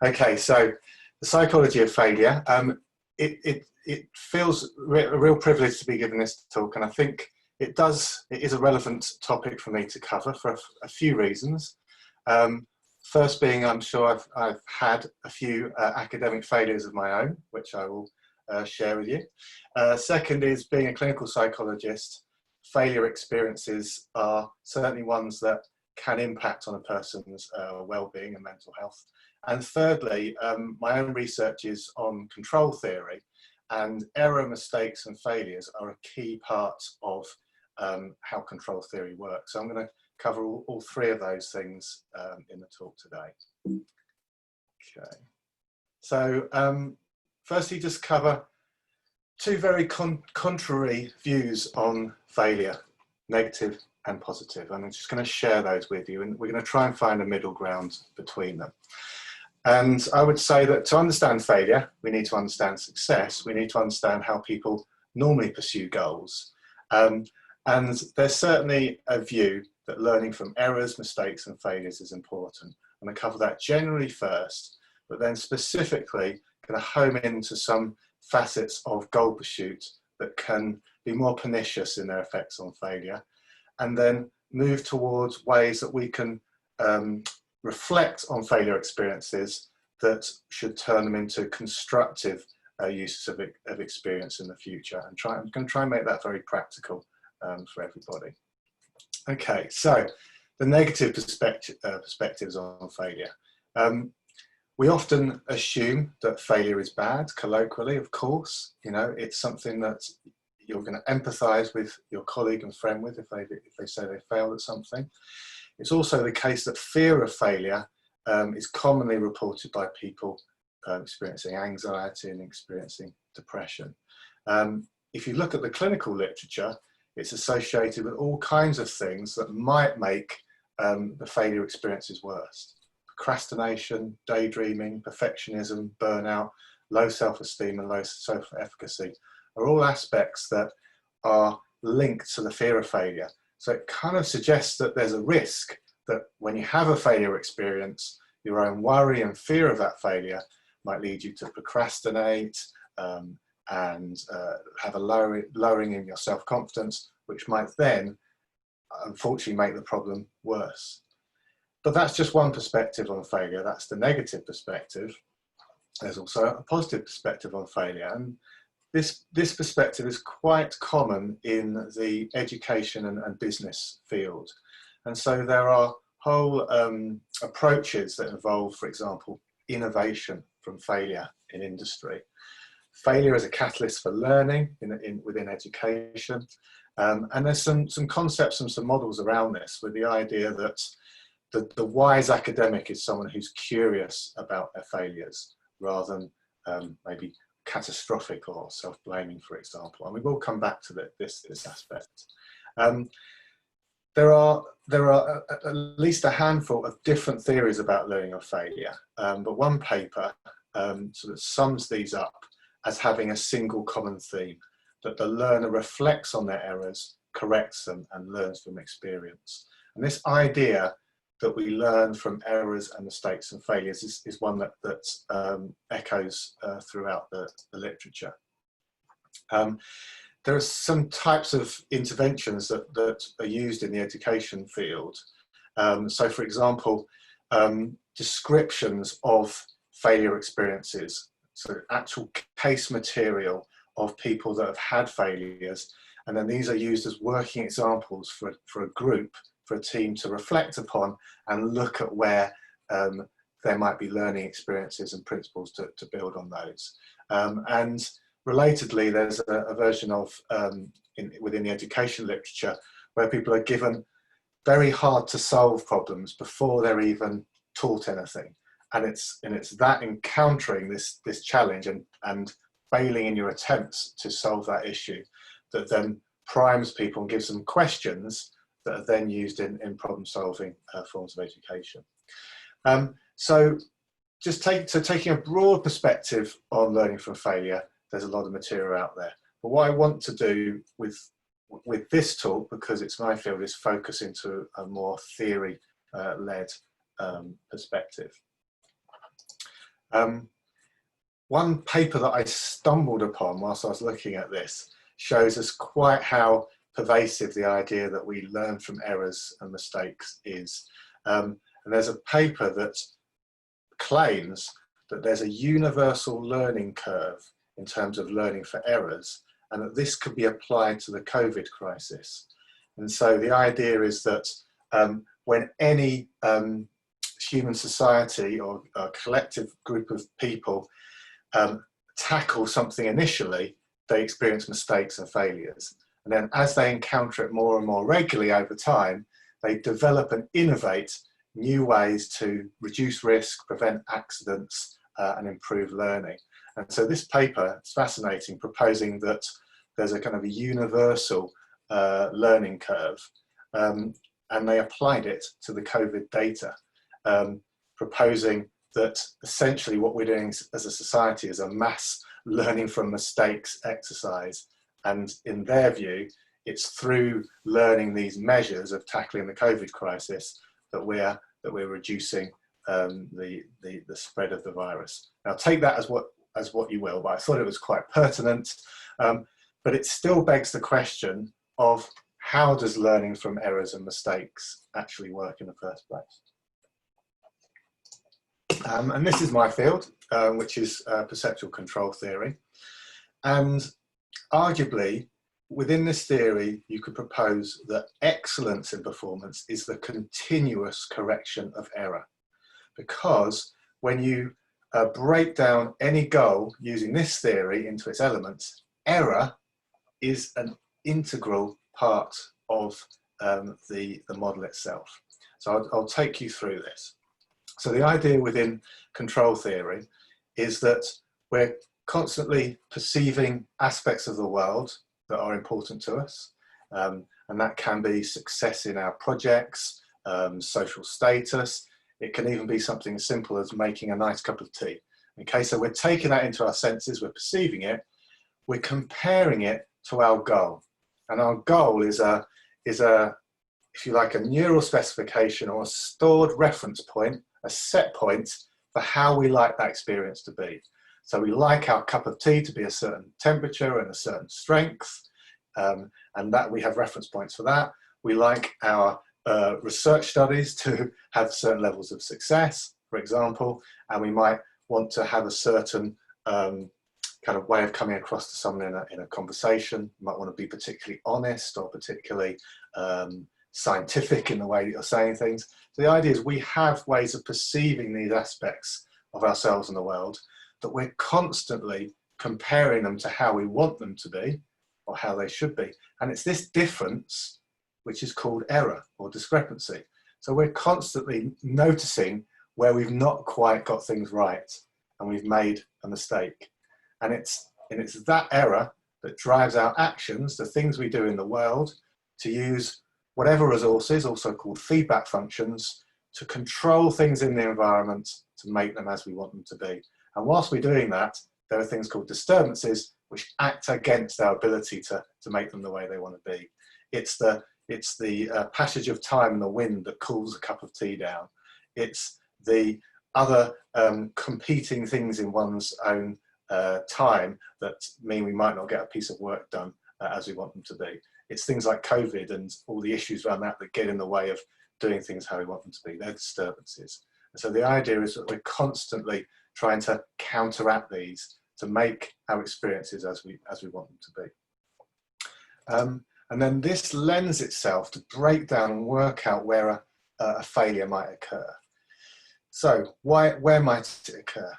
Okay, so the psychology of failure. It feels a real privilege to be given this talk, and I think it is a relevant topic for me to cover for a few reasons. First being, I'm sure I've had a few academic failures of my own, which I will share with you. Second is, being a clinical psychologist, failure experiences are certainly ones that can impact on a person's well-being and mental health. And thirdly, my own research is on control theory, and error, mistakes and failures are a key part of how control theory works. So I'm going to cover all three of those things in the talk today. Okay. So firstly, just cover two very contrary views on failure, negative and positive. I'm just going to share those with you, and we're going to try and find a middle ground between them. And I would say that to understand failure, we need to understand success. We need to understand how people normally pursue goals. And there's certainly a view that learning from errors, mistakes and failures is important. I'm going to cover that generally first, but then specifically going to home into some facets of goal pursuit that can be more pernicious in their effects on failure, and then move towards ways that we can reflect on failure experiences that should turn them into constructive uses of experience in the future. And I'm going to try and make that very practical for everybody. Okay, so the negative perspectives on failure. We often assume that failure is bad, colloquially, of course. You know, it's something that you're going to empathise with your colleague and friend with if they say they failed at something. It's also the case that fear of failure is commonly reported by people experiencing anxiety and experiencing depression. If you look at the clinical literature, it's associated with all kinds of things that might make the failure experiences worse. Procrastination, daydreaming, perfectionism, burnout, low self-esteem and low self-efficacy are all aspects that are linked to the fear of failure. So it kind of suggests that there's a risk that when you have a failure experience, your own worry and fear of that failure might lead you to procrastinate and have a lowering in your self-confidence, which might then unfortunately make the problem worse. But that's just one perspective on failure. That's the negative perspective. There's also a positive perspective on failure. And this perspective is quite common in the education and business field. And so there are whole approaches that involve, for example, innovation from failure in industry. Failure as a catalyst for learning within education. And there's some concepts and some models around this, with the idea that the wise academic is someone who's curious about their failures rather than maybe catastrophic or self-blaming, for example. And we will come back to this aspect. There are at least a handful of different theories about learning or failure, but one paper sort of sums these up as having a single common theme, that the learner reflects on their errors, corrects them and learns from experience. And this idea that we learn from errors and mistakes and failures is one that echoes throughout the literature. There are some types of interventions that are used in the education field. So for example, descriptions of failure experiences, so actual case material of people that have had failures, and then these are used as working examples for a group, for a team to reflect upon and look at where there might be learning experiences and principles to build on those. And relatedly, there's a version of within the education literature where people are given very hard to solve problems before they're even taught anything, and it's that encountering this challenge and failing in your attempts to solve that issue that then primes people and gives them questions that are then used in problem solving forms of education. So taking a broad perspective on learning from failure, there's a lot of material out there. But what I want to do with this talk, because it's my field, is focus into a more theory-led perspective. One paper that I stumbled upon whilst I was looking at this shows us quite how pervasive the idea that we learn from errors and mistakes is. And there's a paper that claims that there's a universal learning curve in terms of learning for errors, and that this could be applied to the COVID crisis. And so the idea is that when any human society or a collective group of people tackle something initially, they experience mistakes and failures. And then as they encounter it more and more regularly over time, they develop and innovate new ways to reduce risk, prevent accidents, and improve learning. And so this paper is fascinating, proposing that there's a kind of a universal learning curve, and they applied it to the COVID data, proposing that essentially what we're doing as a society is a mass learning from mistakes exercise. And in their view, it's through learning these measures of tackling the COVID crisis that we're reducing the spread of the virus. Now take that as what you will, but I thought it was quite pertinent. But it still begs the question of how does learning from errors and mistakes actually work in the first place? And this is my field, which is perceptual control theory. And arguably, within this theory, you could propose that excellence in performance is the continuous correction of error. Because when you break down any goal using this theory into its elements, error is an integral part of the model itself. So I'll take you through this. So the idea within control theory is that we're constantly perceiving aspects of the world that are important to us. And that can be success in our projects, social status. It can even be something as simple as making a nice cup of tea. Okay, so we're taking that into our senses, we're perceiving it, we're comparing it to our goal. And our goal is a, if you like, a neural specification or a stored reference point, a set point for how we like that experience to be. So we like our cup of tea to be a certain temperature and a certain strength, and that we have reference points for that. We like our research studies to have certain levels of success, for example, and we might want to have a certain kind of way of coming across to someone in a conversation. You might want to be particularly honest or particularly scientific in the way that you're saying things. So the idea is we have ways of perceiving these aspects of ourselves and the world that we're constantly comparing them to how we want them to be or how they should be. And it's this difference which is called error or discrepancy. So we're constantly noticing where we've not quite got things right and we've made a mistake. And it's that error that drives our actions, the things we do in the world, to use whatever resources, also called feedback functions, to control things in the environment to make them as we want them to be. And whilst we're doing that, there are things called disturbances which act against our ability to make them the way they want to be. It's the passage of time and the wind that cools a cup of tea down. It's the other competing things in one's own time that mean we might not get a piece of work done as we want them to be. It's things like COVID and all the issues around that that get in the way of doing things how we want them to be. They're disturbances. And so the idea is that we're constantly trying to counteract these to make our experiences as we want them to be. And then this lends itself to break down and work out where a failure might occur. So where might it occur?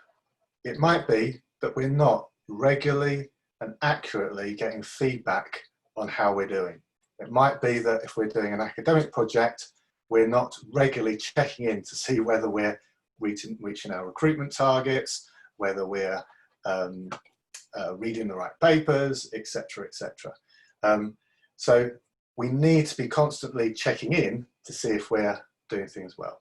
It might be that we're not regularly and accurately getting feedback on how we're doing. It might be that if we're doing an academic project, we're not regularly checking in to see whether we're reaching our recruitment targets, whether we're reading the right papers, etc., etc. So we need to be constantly checking in to see if we're doing things well.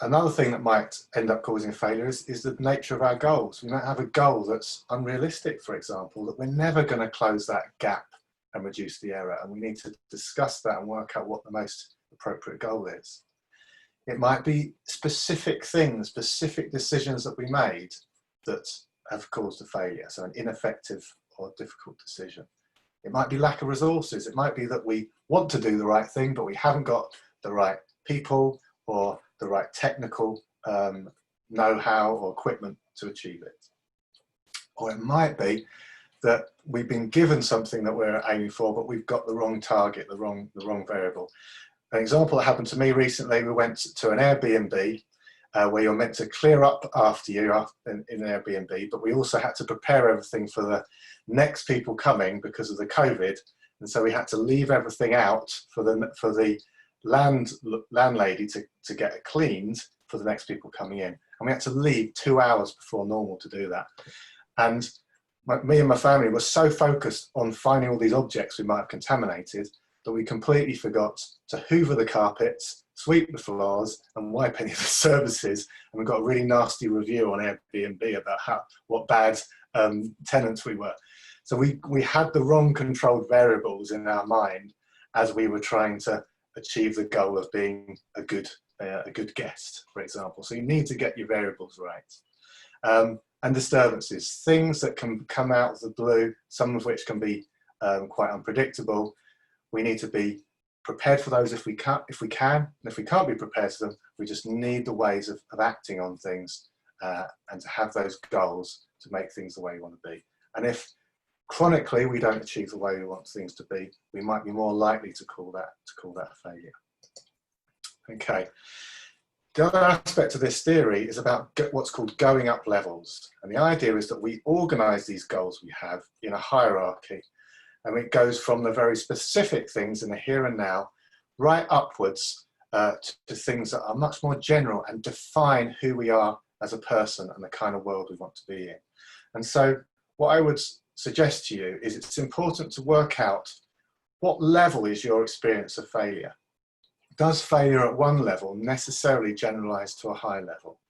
Another thing that might end up causing failure is the nature of our goals. We might have a goal that's unrealistic, for example, that we're never going to close that gap and reduce the error, and we need to discuss that and work out what the most appropriate goal is. It might be specific things, specific decisions that we made that have caused a failure, so an ineffective or difficult decision. It might be lack of resources. It might be that we want to do the right thing, but we haven't got the right people or the right technical know-how or equipment to achieve it. Or it might be that we've been given something that we're aiming for, but we've got the wrong target, the wrong variable. An example that happened to me recently, we went to an Airbnb where you're meant to clear up after you in an Airbnb, but we also had to prepare everything for the next people coming because of the COVID. And so we had to leave everything out for the landlady to get it cleaned for the next people coming in. And we had to leave 2 hours before normal to do that. And me and my family were so focused on finding all these objects we might have contaminated that we completely forgot to hoover the carpets, sweep the floors, and wipe any of the surfaces. And we got a really nasty review on Airbnb about what bad tenants we were. So we had the wrong controlled variables in our mind as we were trying to achieve the goal of being a good guest, for example. So you need to get your variables right. And disturbances, things that can come out of the blue, some of which can be quite unpredictable. We need to be prepared for those if we can, and if we can't be prepared for them, we just need the ways of acting on things and to have those goals to make things the way we want to be. And if chronically we don't achieve the way we want things to be, we might be more likely to call that a failure. Okay. The other aspect of this theory is about what's called going up levels. And the idea is that we organize these goals we have in a hierarchy. And it goes from the very specific things in the here and now, right upwards to things that are much more general and define who we are as a person and the kind of world we want to be in. And so what I would suggest to you is it's important to work out what level is your experience of failure. Does failure at one level necessarily generalize to a high level?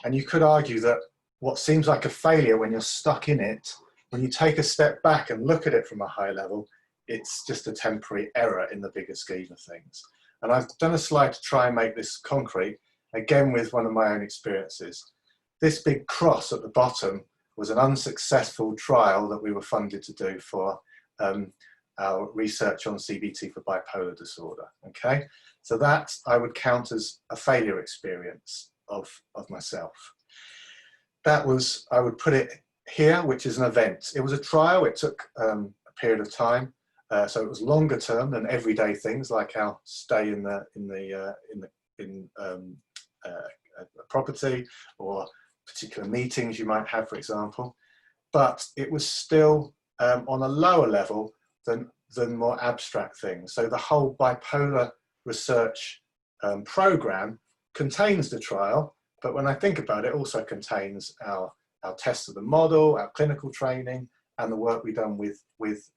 And you could argue that what seems like a failure when you're stuck in it, when you take a step back and look at it from a high level, it's just a temporary error in the bigger scheme of things. And I've done a slide to try and make this concrete, again with one of my own experiences. This big cross at the bottom was an unsuccessful trial that we were funded to do for our research on CBT for bipolar disorder, okay? So that I would count as a failure experience of myself. That was, I would put it here, which is an event. It was a trial, it took a period of time, so it was longer term than everyday things like our stay in a property or particular meetings you might have, for example. But it was still on a lower level than more abstract things. So the whole bipolar research program contains the trial, but when I think about it, also contains our tests of the model, our clinical training, and the work we've done with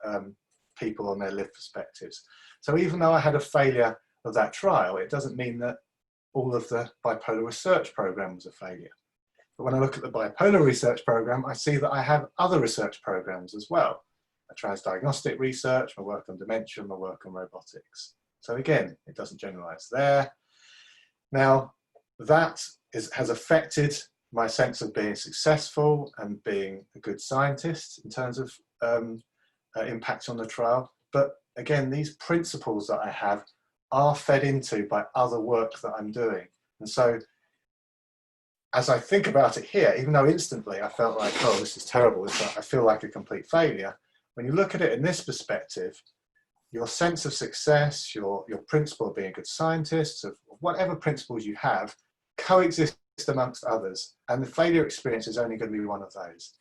people on their lived perspectives. So even though I had a failure of that trial, it doesn't mean that all of the bipolar research program was a failure. But when I look at the bipolar research program, I see that I have other research programs as well. My transdiagnostic research, my work on dementia, my work on robotics. So again, it doesn't generalize there. Now, that has affected my sense of being successful and being a good scientist in terms of impact on the trial. But again, these principles that I have are fed into by other work that I'm doing. And so as I think about it here, even though instantly I felt like, oh, this is terrible, I feel like a complete failure. When you look at it in this perspective, your sense of success, your principle of being a good scientist, of whatever principles you have, coexist amongst others. And the failure experience is only going to be one of those.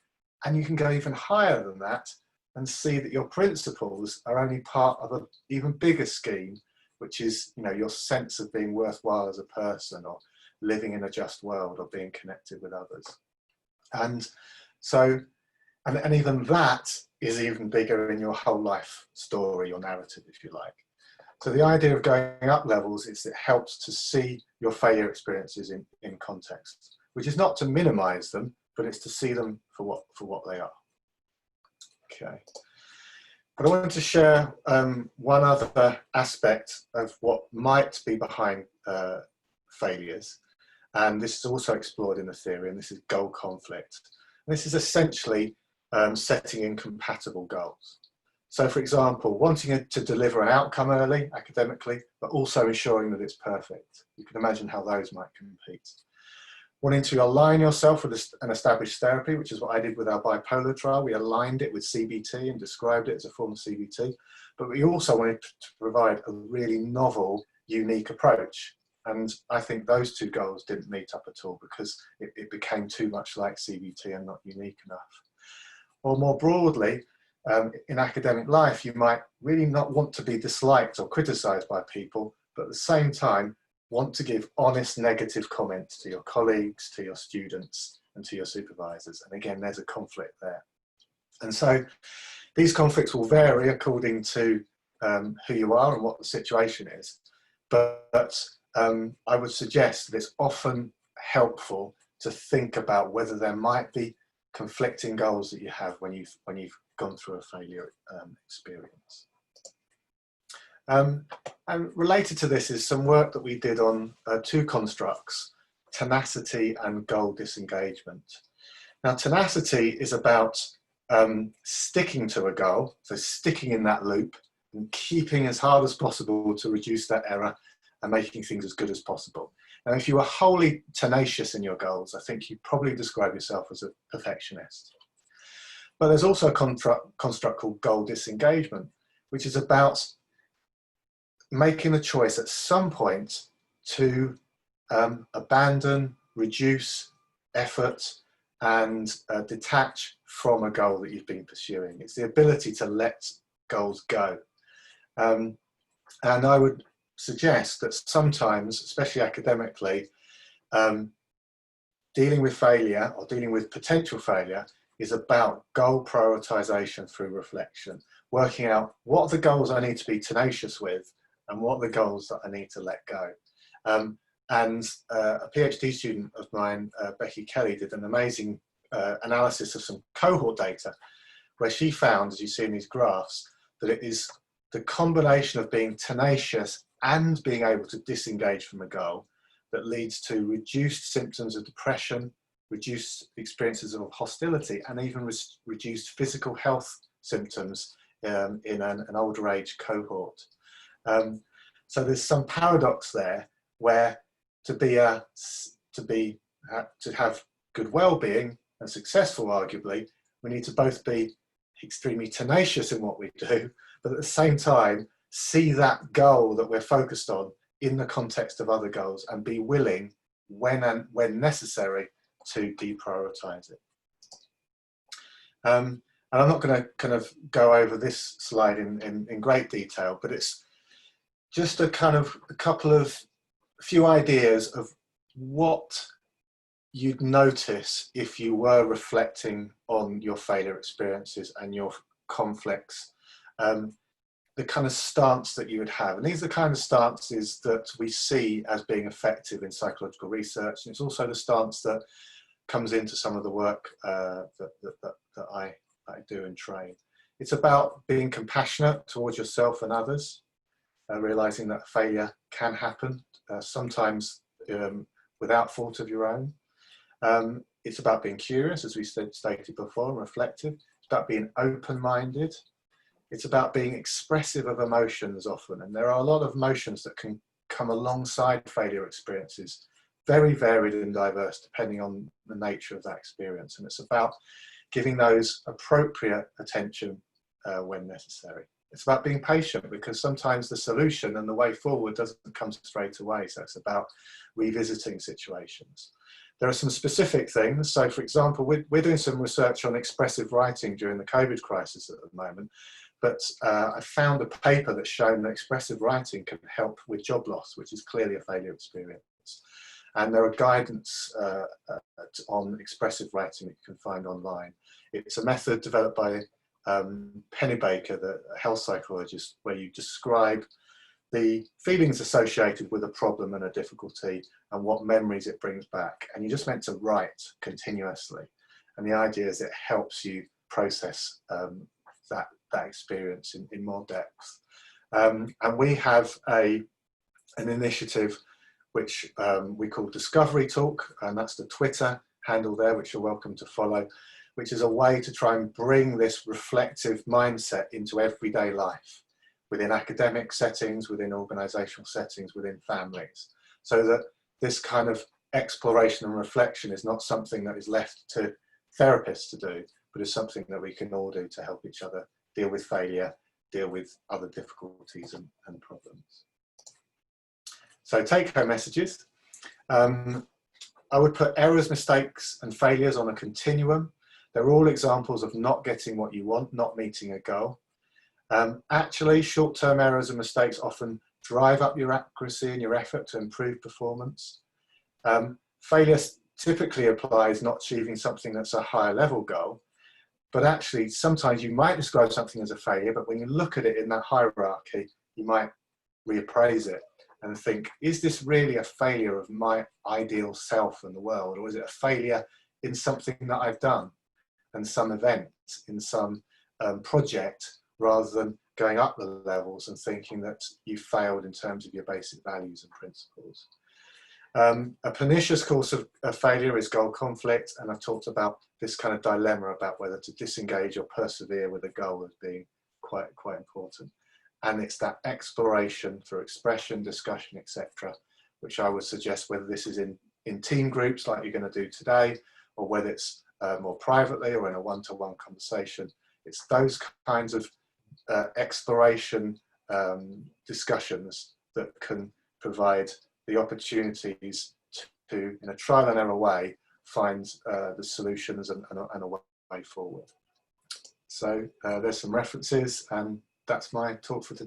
And you can go even higher than that and see that your principles are only part of an even bigger scheme, which is, you know, your sense of being worthwhile as a person, or living in a just world, or being connected with others. And so, and even that is even bigger in your whole life story, your narrative, if you like. So the idea of going up levels is it helps to see your failure experiences in context, which is not to minimize them, but it's to see them for what they are. Okay. But I wanted to share one other aspect of what might be behind failures. And this is also explored in the theory, and this is goal conflict. And this is essentially setting incompatible goals. So for example, wanting to deliver an outcome early academically, but also ensuring that it's perfect. You can imagine how those might compete. Wanting to align yourself with an established therapy, which is what I did with our bipolar trial. We aligned it with CBT and described it as a form of CBT, but we also wanted to provide a really novel, unique approach. And I think those two goals didn't meet up at all because it became too much like CBT and not unique enough. Or more broadly, in academic life, you might really not want to be disliked or criticised by people, but at the same time, want to give honest negative comments to your colleagues, to your students, and to your supervisors. And again, there's a conflict there. And so these conflicts will vary according to who you are and what the situation is. But I would suggest that it's often helpful to think about whether there might be conflicting goals that you have when you've gone through a failure experience. And related to this is some work that we did on two constructs, tenacity and goal disengagement. Now, tenacity is about sticking to a goal, so sticking in that loop and keeping as hard as possible to reduce that error and making things as good as possible. Now, if you were wholly tenacious in your goals, I think you'd probably describe yourself as a perfectionist. But there's also a construct called goal disengagement, which is about making a choice at some point to abandon, reduce effort, and detach from a goal that you've been pursuing. It's the ability to let goals go. And I would suggest that sometimes, especially academically, dealing with failure or dealing with potential failure is about goal prioritization through reflection, working out what are the goals I need to be tenacious with and what are the goals that I need to let go. And a PhD student of mine, Becky Kelly, did an amazing analysis of some cohort data where she found, as you see in these graphs, that it is the combination of being tenacious and being able to disengage from a goal that leads to reduced symptoms of depression, reduced experiences of hostility, and even reduced physical health symptoms in an older age cohort. So there's some paradox there where to have good well-being and successful, arguably, we need to both be extremely tenacious in what we do, but at the same time, see that goal that we're focused on in the context of other goals and be willing, when necessary, to deprioritize it. And I'm not going to kind of go over this slide in great detail, but it's just a few ideas of what you'd notice if you were reflecting on your failure experiences and your conflicts, the kind of stance that you would have. And these are the kind of stances that we see as being effective in psychological research. And it's also the stance that comes into some of the work that I do and train. It's about being compassionate towards yourself and others, realizing that failure can happen, sometimes without fault of your own. It's about being curious, as we stated before, and reflective. It's about being open-minded. It's about being expressive of emotions often. And there are a lot of emotions that can come alongside failure experiences, very varied and diverse depending on the nature of that experience. And it's about giving those appropriate attention when necessary. It's about being patient, because sometimes the solution and the way forward doesn't come straight away. So it's about revisiting situations. There are some specific things. So for example, we're doing some research on expressive writing during the COVID crisis at the moment. But I found a paper that's shown that expressive writing can help with job loss, which is clearly a failure experience. And there are guidance on expressive writing that you can find online. It's a method developed by Penny Baker, the health psychologist, where you describe the feelings associated with a problem and a difficulty and what memories it brings back. And you're just meant to write continuously. And the idea is it helps you process that experience in more depth. And we have an initiative which we call Discovery Talk, and that's the Twitter handle there, which you're welcome to follow, which is a way to try and bring this reflective mindset into everyday life, within academic settings, within organizational settings, within families, so that this kind of exploration and reflection is not something that is left to therapists to do, but is something that we can all do to help each other deal with failure, deal with other difficulties and problems. So take-home messages. I would put errors, mistakes and failures on a continuum. They're all examples of not getting what you want, not meeting a goal. Actually, short-term errors and mistakes often drive up your accuracy and your effort to improve performance. Failure typically applies not achieving something that's a higher level goal, but actually sometimes you might describe something as a failure, but when you look at it in that hierarchy, you might reappraise it and think, is this really a failure of my ideal self and the world, or is it a failure in something that I've done and some event, in some project, rather than going up the levels and thinking that you failed in terms of your basic values and principles. A pernicious cause of failure is goal conflict, and I've talked about this kind of dilemma about whether to disengage or persevere with a goal as being quite important. And it's that exploration through expression, discussion, etc., which I would suggest, whether this is in team groups like you're going to do today, or whether it's more privately or in a one-to-one conversation. It's those kinds of exploration discussions that can provide the opportunities to, in a trial and error way, find the solutions and a way forward. So there's some references, and that's my talk for today.